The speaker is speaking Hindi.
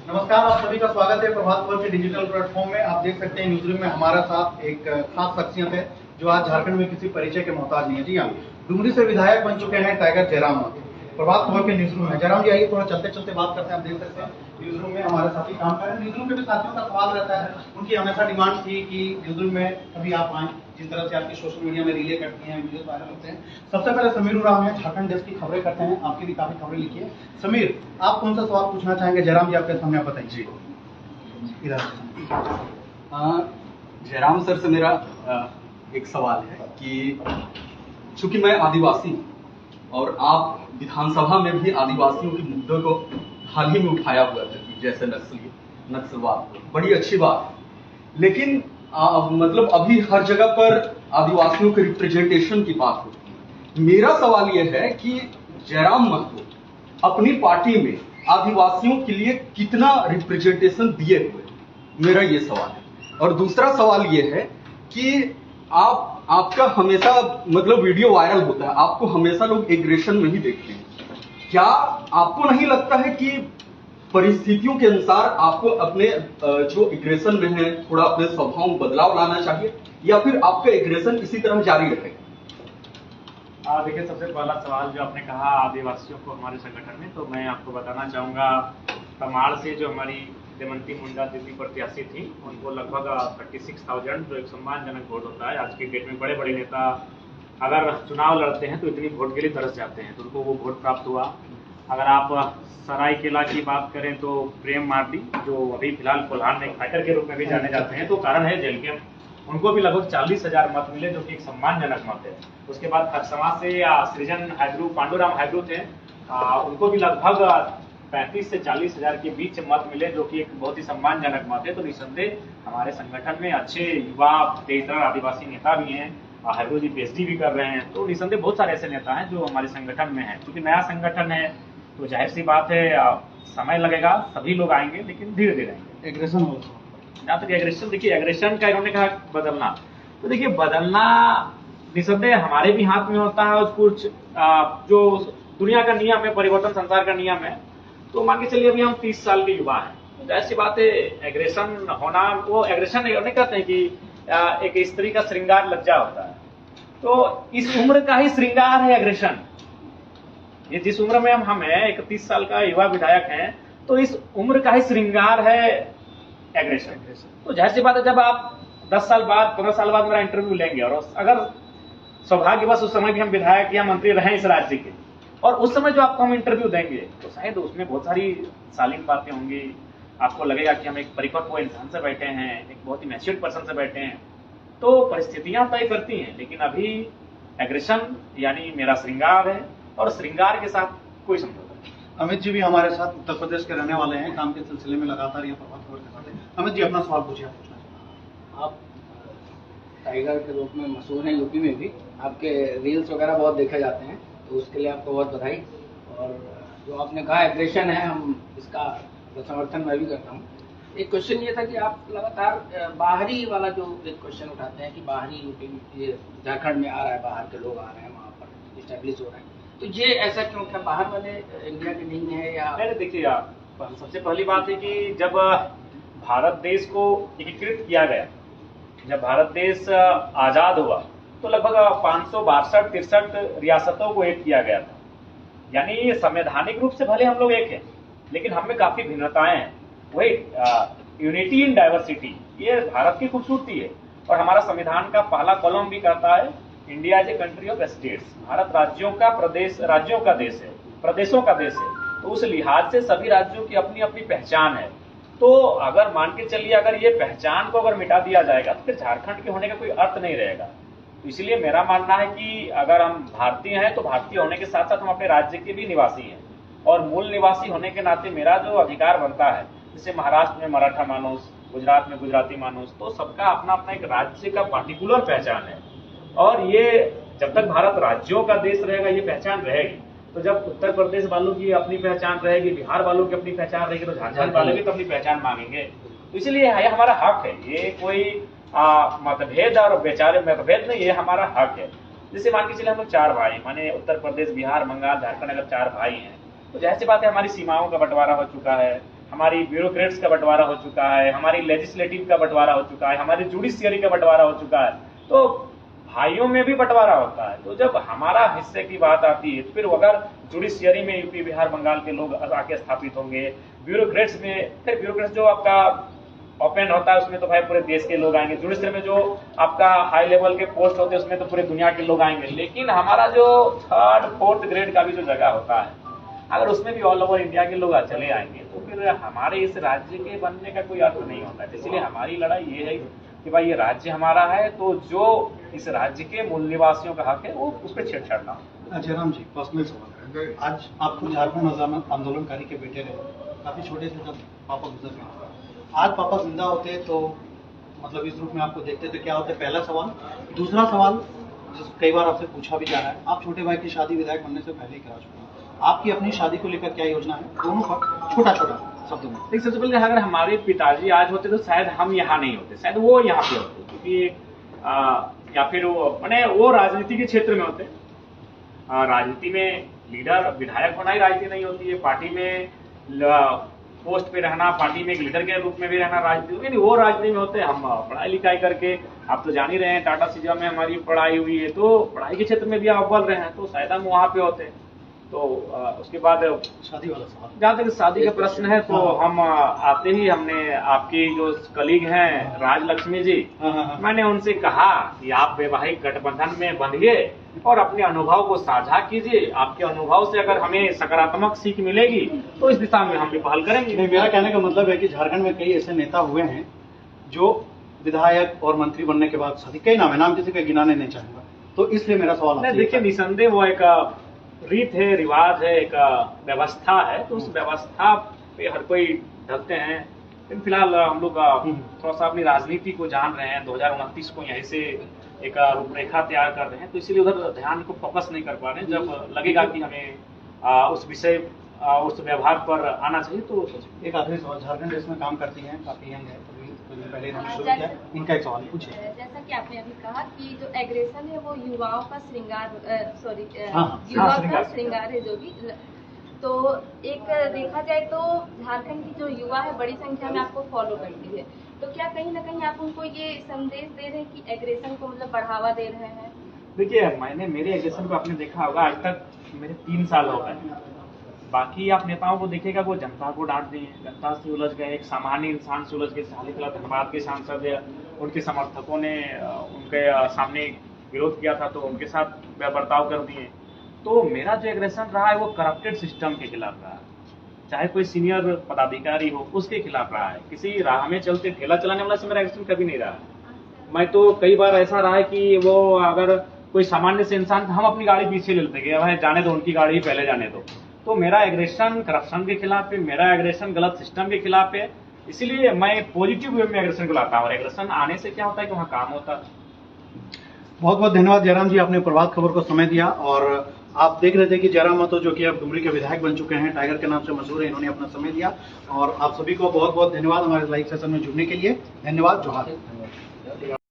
नमस्कार, आप सभी का स्वागत है प्रभात खबर के डिजिटल प्लेटफॉर्म में। आप देख सकते हैं न्यूज रूम में हमारे साथ एक खास शख्सियत है जो आज झारखंड में किसी परिचय के मोहताज नहीं है। जी हाँ, डुमरी से विधायक बन चुके हैं टाइगर जयराम महतो। प्रभात खबर के न्यूज रूम में जयराम जी आइए, थोड़ा चलते चलते बात करते हैं। आप देख सकते हैं न्यूज रूम में हमारे साथी काम कर रहे हैं। न्यूज रूम के भी साथियों का सवाल रहता है, उनकी हमेशा डिमांड थी कि न्यूज रूम में कभी आप आए, जिस तरह से आपकी सोशल मीडिया में रीले करती हैं, वीडियो वायरल होते हैं। सबसे पहले समीर उरांव हैं, झारखंड डेस्क की खबरें करते हैं, आपकी भी काफी खबरें लिखी है। समीर, आप कौन सा सवाल पूछना चाहेंगे जयराम जी आपके सामने, आप बताइए। जयराम सर से मेरा एक सवाल है कि चूंकि मैं आदिवासी हूँ और आप विधानसभा में भी आदिवासियों के मुद्दों को हाल ही में उठाया हुआ था कि जैसे नक्सलवाद, बड़ी अच्छी बात है। लेकिन मतलब अभी हर जगह पर आदिवासियों के रिप्रेजेंटेशन की बात होती है। मेरा सवाल यह है कि जयराम महतो अपनी पार्टी में आदिवासियों के लिए कितना रिप्रेजेंटेशन दिए हुए, मेरा ये सवाल है। और दूसरा सवाल ये है कि आपका हमेशा मतलब वीडियो वायरल होता है, आपको हमेशा लोग एग्रेशन में ही देखते हैं। क्या आपको नहीं लगता है कि परिस्थितियों के अनुसार आपको अपने जो एग्रेशन में है थोड़ा अपने स्वभाव में बदलाव लाना चाहिए, या फिर आपका एग्रेशन इसी तरह जारी रहेगा? देखिए, सबसे पहला सवाल जो आपने कहा आदिवासियों को हमारे संगठन में, तो मैं आपको बताना चाहूँगा तमाड़ से जो हमारी देवंती मुंडा दीदी प्रत्याशी थी, उनको लगभग 36,000 जो एक सम्मानजनक वोट होता है। आज के डेट में बड़े बड़े नेता अगर चुनाव लड़ते हैं तो इतनी वोट के लिए तरस जाते हैं, तो उनको वो वोट प्राप्त हुआ। अगर आप सरायकेला की बात करें तो प्रेम मार्डी, जो अभी फिलहाल कोल्हान में फाइटर के रूप में भी जाने जाते हैं, तो कारण है जेल के, उनको भी लगभग 40,000 मत मिले, जो कि एक सम्मानजनक मत है। उसके बाद खरसमा से सृजन हाइब्रू, पांडुराम हाइब्रू थे, उनको भी लगभग 35 से 40,000 के बीच मत मिले, जो कि एक बहुत ही सम्मानजनक मत है। तो निसंदेह हमारे संगठन में अच्छे युवा तेजर आदिवासी नेता भी हैं। हाइब्रू जी पीएचडी भी कर रहे हैं, तो निसंदेह बहुत सारे ऐसे नेता हैं जो हमारे संगठन में हैं। क्योंकि नया संगठन है तो जाहिर सी बात है समय लगेगा, सभी लोग आएंगे, लेकिन धीरे धीरे आएंगे। एग्रेशन हो, जहाँ तक एग्रेशन, देखिए एग्रेशन का इन्होंने कहा बदलना, तो देखिए बदलना निसंदेह हमारे भी हाथ में होता है। और कुछ जो दुनिया का नियम है, परिवर्तन संसार का नियम है, तो मान के चलिए अभी हम 30 साल के युवा हैं, तो ऐसी बात है एग्रेशन होना, वो एग्रेशन नहीं कहते हैं कि एक स्त्री का श्रृंगार लज्जा होता है, तो इस उम्र का ही श्रृंगार है एग्रेशन। ये जिस उम्र में हम हैं, 31 साल का युवा विधायक हैं, तो इस उम्र का ही श्रृंगार है एग्रेशन। तो जाहिर सी बात है, जब आप 10 साल बाद 15 साल बाद मेरा इंटरव्यू लेंगे, और अगर सौभाग्यवश उस समय भी हम विधायक या मंत्री रहे इस राज्य के, और उस समय जो आपको हम इंटरव्यू देंगे, तो शायद उसमें बहुत सारी शालीन बातें होंगी। आपको लगेगा कि हम एक परिपक्व इंसान से बैठे हैं, एक बहुत ही मैच्योर्ड पर्सन से बैठे हैं। तो परिस्थितियां तय करती हैं, लेकिन अभी एग्रेशन यानी मेरा श्रृंगार है, और श्रृंगार के साथ कोई समझौता नहीं। अमित जी भी हमारे साथ उत्तर प्रदेश के रहने वाले हैं, काम के सिलसिले में लगातार ये प्रभात खबर के साथ हैं। अमित जी अपना सवाल पूछिए, आप पूछना चाहिए। आप टाइगर के रूप में मशहूर हैं, यूपी में भी आपके रील्स वगैरह बहुत देखे जाते हैं, तो उसके लिए आपको बहुत बधाई। और जो आपने कहा एग्रेशन है, हम इसका समर्थन मैं भी करता हूँ। एक क्वेश्चन ये था कि आप लगातार बाहरी वाला जो एक क्वेश्चन उठाते हैं कि बाहरी यूपी झारखंड में आ रहा है, बाहर के लोग आ रहे हैं, वहाँ पर इस्टेब्लिश हो रहे हैं, तो ये ऐसा क्यों, क्या बाहर वाले इंडिया के नहीं है या? नहीं, देखिए सबसे पहली बात है कि जब भारत देश को एकीकृत किया गया, जब भारत देश आजाद हुआ, तो लगभग 562-63 रियासतों को एक किया गया था। यानी संवैधानिक रूप से भले हम लोग एक हैं, लेकिन हम में काफी भिन्नताएं हैं। वही यूनिटी इन डाइवर्सिटी, ये भारत की खूबसूरती है। और हमारा संविधान का पहला कॉलम भी कहता है, India is a country of states, Bharat राज्यों का प्रदेश, राज्यों का देश है, प्रदेशों का देश है। तो उस लिहाज से सभी राज्यों की अपनी अपनी पहचान है। तो अगर मान के चलिए, अगर ये पहचान को अगर मिटा दिया जाएगा, तो फिर झारखंड के होने का कोई अर्थ नहीं रहेगा। तो इसलिए मेरा मानना है कि अगर हम भारतीय हैं, तो भारतीय होने के साथ साथ हम अपने राज्य के भी निवासी हैं, और मूल निवासी होने के नाते मेरा जो अधिकार बनता है, जैसे महाराष्ट्र में मराठा मानुस, गुजरात में गुजराती मानुस, तो सबका अपना अपना एक राज्य का पार्टिकुलर पहचान है। और ये जब तक भारत राज्यों का देश रहेगा, ये पहचान रहेगी। तो जब उत्तर प्रदेश वालों की अपनी पहचान रहेगी, बिहार वालों की अपनी पहचान रहेगी, तो झारखंड वाले भी तो अपनी पहचान मांगेंगे। तो इसलिए ये हमारा हक है, ये कोई मतभेद और बेचारे मतभेद नहीं, ये हमारा हक है। जैसे मान के चले हम लोग 4 भाई, माने उत्तर प्रदेश, बिहार, बंगाल, झारखंड अगर 4 भाई हैं, तो जाहिर सी बात है हमारी सीमाओं का बंटवारा हो चुका है, हमारी ब्यूरोक्रेट्स का बंटवारा हो चुका है, हमारी लेजिस्लेटिव का बंटवारा हो चुका है, हमारी जुडिशियरी का बंटवारा हो चुका है, तो भाइयों में भी बंटवारा होता है। तो जब हमारा हिस्से की बात आती है, फिर अगर जुडिशियरी में यूपी, बिहार, बंगाल के लोग आके स्थापित होंगे, ब्यूरोक्रेट्स में, फिर ब्यूरोक्रेट्स जो आपका ओपन होता है उसमें तो भाई पूरे देश के लोग आएंगे, जुडिशियरी में जो आपका हाई लेवल के पोस्ट होते हैं उसमें तो पूरे दुनिया के लोग आएंगे, लेकिन हमारा जो 3rd 4th ग्रेड का भी जो जगह होता है, अगर उसमें भी ऑल ओवर इंडिया के लोग चले आएंगे तो फिर हमारे इस राज्य के बनने का कोई अर्थ नहीं होता है। इसलिए हमारी लड़ाई ये है कि भाई ये राज्य हमारा है, तो जो इस राज्य के मूल निवासियों का हक है वो उस पर छेड़छाड़ ना हो। जयराम जी, पर्सनल सवाल है, आज आपको झारखंड आंदोलनकारी के बेटे रहे, काफी छोटे से जब पापा गुजर गए, आज पापा जिंदा होते तो मतलब इस रूप में आपको देखते तो क्या होते? पहला सवाल। दूसरा सवाल, जिस कई बार आपसे पूछा भी जा रहा है, आप छोटे भाई की शादी विधायक बनने से पहले ही करा चुके हैं, आपकी अपनी शादी को लेकर क्या योजना है? दोनों पर छोटा छोटा शब्दों में। देखिए, सबसे पहले अगर हमारे पिताजी आज होते तो शायद हम यहाँ नहीं होते, शायद वो यहाँ पे होते, क्योंकि या फिर वो मैंने वो राजनीति के क्षेत्र में होते। राजनीति में लीडर विधायक होना ही राजनीति नहीं होती है, पार्टी में पोस्ट पे रहना, पार्टी में एक लीडर के रूप में भी रहना राजनीति, नहीं वो राजनीति में होते। हम पढ़ाई लिखाई करके, आप तो जान ही रहे हैं टाटा सीजा में हमारी पढ़ाई हुई है, तो पढ़ाई के क्षेत्र में भी आप अव्वल रहे हैं, तो शायद हम वहाँ पे होते। तो उसके बाद शादी वाला सवाल, जहाँ तक शादी का प्रश्न है, तो हम आते ही हमने आपकी जो कलीग हैं राजलक्ष्मी जी, मैंने उनसे कहा कि आप वैवाहिक गठबंधन में बंधिए और अपने अनुभव को साझा कीजिए। आपके अनुभव से अगर हमें सकारात्मक सीख मिलेगी तो इस दिशा में हम भी पहल करेंगे। नहीं, मेरा कहने का मतलब है कि झारखंड में कई ऐसे नेता हुए हैं जो विधायक और मंत्री बनने के बाद शादी, कई नाम है, नाम किसी का गिनाने नहीं चाहूंगा, तो इसलिए मेरा सवाल। देखिए, निसंदेह वो एक रीत है, रिवाज है, एक व्यवस्था है, तो उस व्यवस्था पे हर कोई ढलते हैं। लेकिन फिलहाल हम लोग थोड़ा सा अपनी राजनीति को जान रहे हैं, 2029 को यहीं से एक रूपरेखा तैयार कर रहे हैं, तो इसीलिए उधर ध्यान को फोकस नहीं कर पा रहे हैं। जब लगेगा कि हमें उस विषय, उस व्यवहार पर आना चाहिए तो एक आखिरी सवाल, झारखंड इसमें काम करती हैं, काफी यंग है, पहले इन्होंने शुरू किया, इनका एक सवाल पूछिए। जैसा कि आपने अभी कहा कि जो एग्रेशन है वो युवाओं का श्रृंगार, युवा का श्रृंगार है जो भी, तो एक देखा जाए तो झारखंड की जो युवा है बड़ी संख्या में आपको फॉलो करती है, तो क्या कहीं ना कहीं आप उनको ये संदेश दे रहे हैं कि एग्रेशन को मतलब बढ़ावा दे रहे हैं? देखिए, मैंने मेरे एग्रेशन को आपने देखा होगा, आज तक मेरे 3 साल हो गए। बाकी आप नेताओं को देखिएगा, वो जनता को डांट दिए, जनता से उलझ गए, एक सामान्य इंसान से उलझ गए। सालिकला धनबाद के सांसद उनके समर्थकों ने उनके सामने विरोध किया था, तो उनके साथ बर्ताव कर दिए। तो मेरा जो एग्रेशन रहा है वो करप्टेड सिस्टम के खिलाफ रहा है, चाहे कोई सीनियर पदाधिकारी हो उसके खिलाफ रहा है। किसी राह में चलते ठेला चलाने वाला से मेरा एग्रेशन कभी नहीं रहा है। मैं तो कई बार ऐसा रहा है कि वो अगर कोई सामान्य से इंसान, हम अपनी गाड़ी पीछे ले लेते कि भाई जाने दो, उनकी गाड़ी पहले जाने दो। तो मेरा एग्रेशन करप्शन के खिलाफ है, मेरा एग्रेशन गलत सिस्टम के खिलाफ है, इसीलिए मैं पॉजिटिव वे में एग्रेशन को लाता हूँ। और एग्रेशन आने से क्या होता है कि वहाँ काम होता है। बहुत बहुत धन्यवाद जयराम जी, आपने प्रभात खबर को समय दिया। और आप देख रहे थे कि जयराम महतो जो कि अब डुमरी के विधायक बन चुके हैं, टाइगर के नाम से मशहूर है, इन्होंने अपना समय दिया। और आप सभी को बहुत बहुत धन्यवाद हमारे लाइव सेशन में जुड़ने के लिए। धन्यवाद, जोहार।